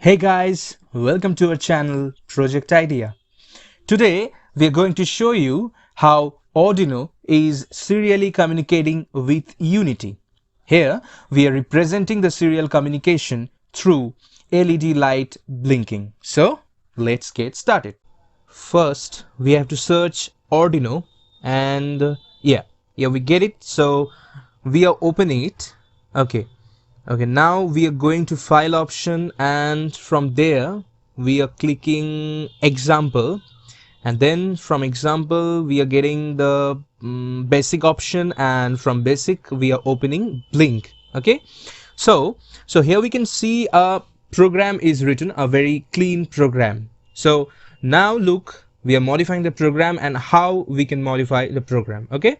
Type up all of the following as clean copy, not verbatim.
Hey guys, welcome to our channel Project Idea. Today we are going to show you how Arduino is serially communicating with Unity. Here we are representing the serial communication through LED light blinking. So let's get started. First we have to search Arduino and yeah we get it. So we are opening it. Okay, now we are going to file option, and from there we are clicking example, and then from example we are getting the basic option, and from basic we are opening blink. Okay, so here we can see a program is written, a very clean program. So now look, we are modifying the program and how we can modify the program. Okay,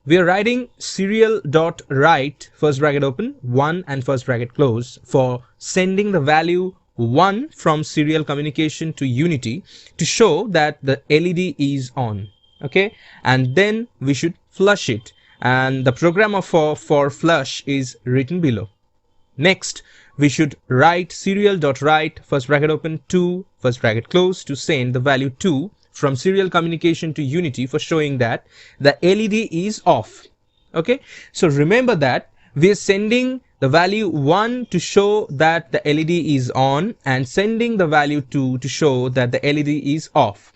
we are writing serial dot write first bracket open 1 and first bracket close for sending the value 1 from serial communication to Unity to show that the LED is on. Okay, and then we should flush it, and the program for flush is written below. Next, we should write serial.write first bracket open 2 first bracket close to send the value 2 from serial communication to Unity for showing that the LED is off. Okay, so remember that we are sending the value 1 to show that the LED is on and sending the value 2 to show that the LED is off.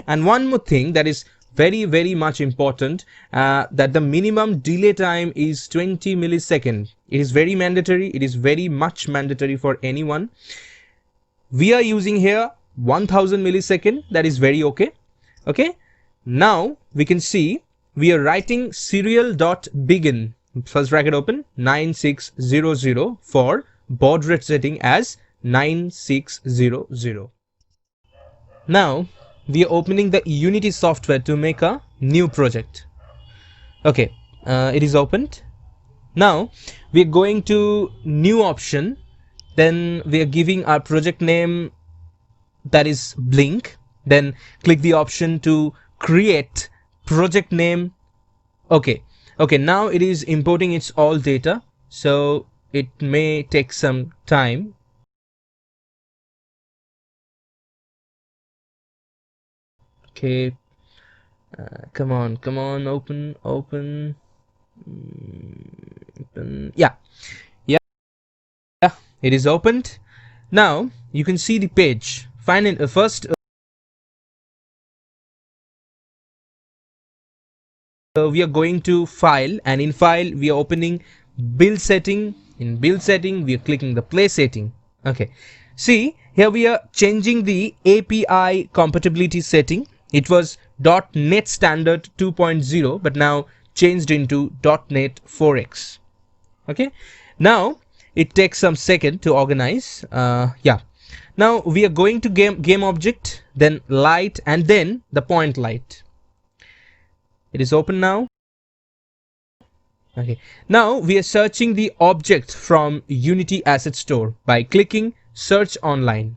And one more thing that is very much important, that the minimum delay time is 20 milliseconds. It is very mandatory. It is very much mandatory for anyone. We are using here 1000 millisecond. That is very okay. Okay, now we can see we are writing serial dot begin first bracket open 9600 for baud rate setting as 9600. Now we are opening the Unity software to make a new project. Okay, it is opened. Now we are going to new option, then we are giving our project name, that is blink, then click the option to create project name. Okay, now it is importing its all data, so it may take some time. Okay, come on, open. Yeah, it is opened. Now you can see the page. First we are going to file, and in file we are opening build setting. In build setting we are clicking the play setting. Okay, see here we are changing the API compatibility setting. It was .NET standard 2.0 but now changed into .NET 4x. Okay, now it takes some second to organize. Now we are going to game object, then light, and then the point light. It is open now. Okay, now we are searching the object from Unity Asset Store by clicking search online.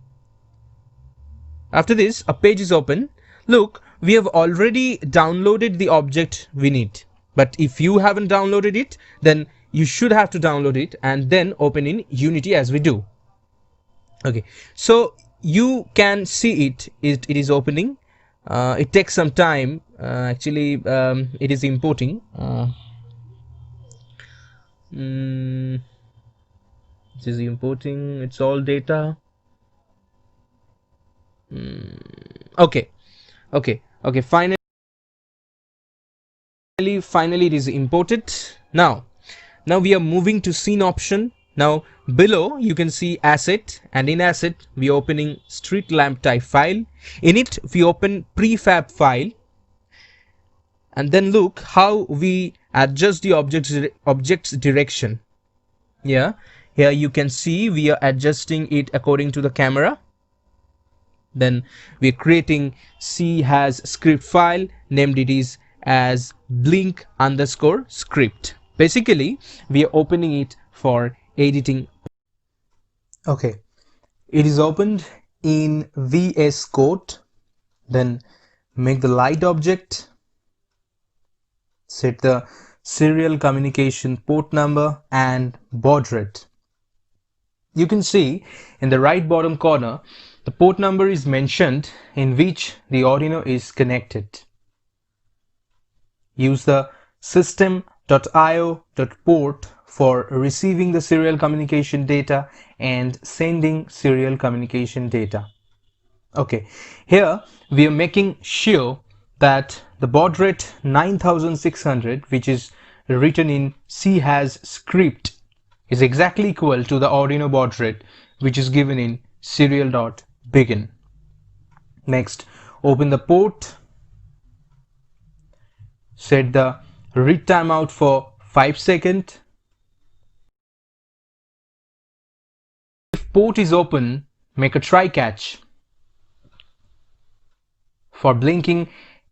After this, a page is open. Look, we have already downloaded the object we need, but if you haven't downloaded it, then you should have to download it and then open in Unity as we do. Okay, so you can see it is opening. It takes some time. Actually, it is importing. This is importing its all data. Okay, finally it is imported. Now we are moving to scene option. Now below you can see asset, and in asset we are opening street lamp type file. In it we open prefab file, and then look how we adjust the object's direction. Here you can see we are adjusting it according to the camera. Then we are creating C has script file, named it is as blink underscore script. Basically we are opening it for editing. Okay, it is opened in VS Code. Then make the light object, set the serial communication port number and baud rate. You can see in the right bottom corner, the port number is mentioned in which the Arduino is connected. Use the system.io.port for receiving the serial communication data and sending serial communication data. Okay, here we are making sure that the baud rate 9600, which is written in C-has script, is exactly equal to the Arduino baud rate, which is given in serial.begin. Next, open the port, set the read timeout for 5 seconds. If port is open, make a try catch. For blinking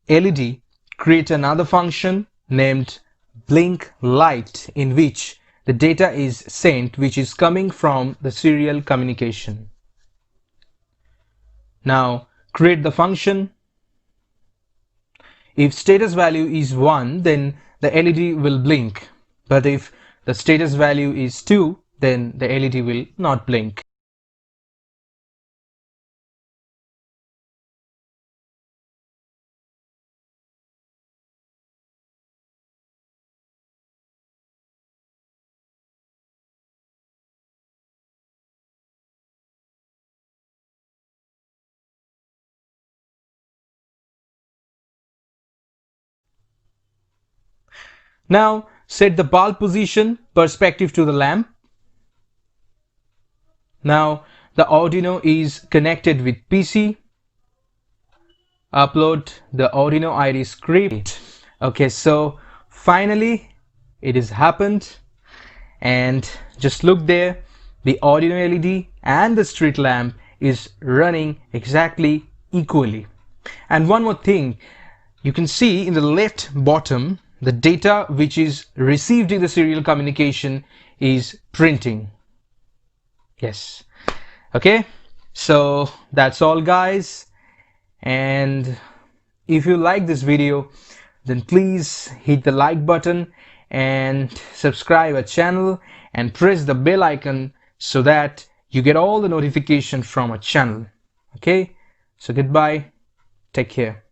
LED, create another function named blink light in which the data is sent, which is coming from the serial communication. Now create the function. If status value is 1, then the LED will blink, but if the status value is 2, then the LED will not blink. Now set the bulb position perspective to the lamp. Now the Arduino is connected with PC. Upload the Arduino ID script. Okay, so finally it has happened, and just look there, the Arduino LED and the street lamp is running exactly equally. And one more thing, you can see in the left bottom the data which is received in the serial communication is printing. Yes. Okay, so that's all, guys. And if you like this video, then please hit the like button and subscribe our channel and press the bell icon so that you get all the notifications from our channel. Okay, so goodbye, take care.